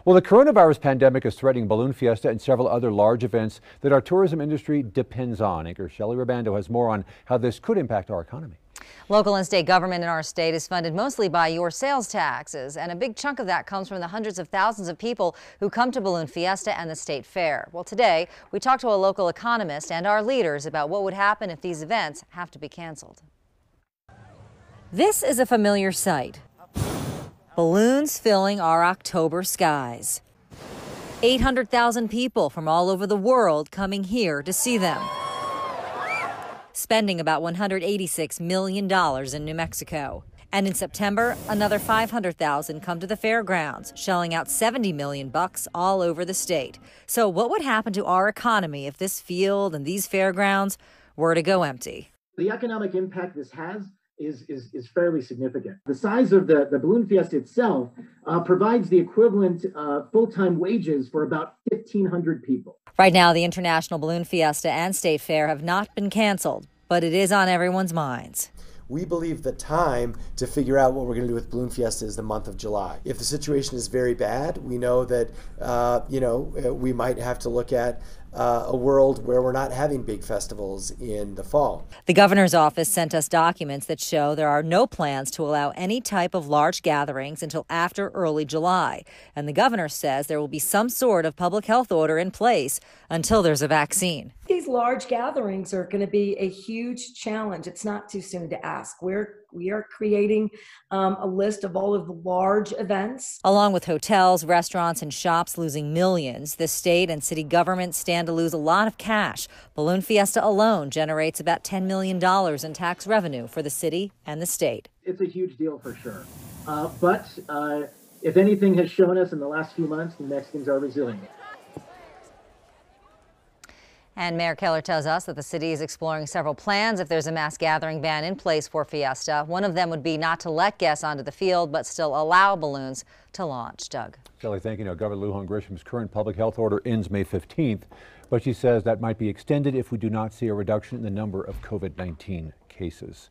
Well, the coronavirus pandemic is threatening Balloon Fiesta and several other large events that our tourism industry depends on. Anchor Shelley Rabando has more on how this could impact our economy. Local and state government in our state is funded mostly by your sales taxes, and a big chunk of that comes from the hundreds of thousands of people who come to Balloon Fiesta and the state fair. Well, today we talked to a local economist and our leaders about what would happen if these events have to be canceled. This is a familiar sight. Balloons filling our October skies. 800,000 people from all over the world coming here to see them. Spending about $186 million in New Mexico. And in September, another 500,000 come to the fairgrounds, shelling out $70 million all over the state. So what would happen to our economy if this field and these fairgrounds were to go empty? The economic impact this has is fairly significant. The size of the Balloon Fiesta itself provides the equivalent full-time wages for about 1,500 people. Right now, the International Balloon Fiesta and State Fair have not been canceled, but it is on everyone's minds. We believe the time to figure out what we're going to do with Balloon Fiesta is the month of July. If the situation is very bad, we know that we might have to look at a world where we're not having big festivals in the fall. The governor's office sent us documents that show there are no plans to allow any type of large gatherings until after early July. And the governor says there will be some sort of public health order in place until there's a vaccine. These large gatherings are going to be a huge challenge. It's not too soon to ask. We are creating a list of all of the large events. Along with hotels, restaurants, and shops losing millions, the state and city governments stand to lose a lot of cash. Balloon Fiesta alone generates about $10 million in tax revenue for the city and the state. It's a huge deal for sure. But if anything has shown us in the last few months, the Mexicans are resilient. And Mayor Keller tells us that the city is exploring several plans if there's a mass gathering ban in place for Fiesta. One of them would be not to let guests onto the field, but still allow balloons to launch. Doug. Shelley, thank you. Now, Governor Lujan Grisham's current public health order ends May 15th, but she says that might be extended if we do not see a reduction in the number of COVID-19 cases.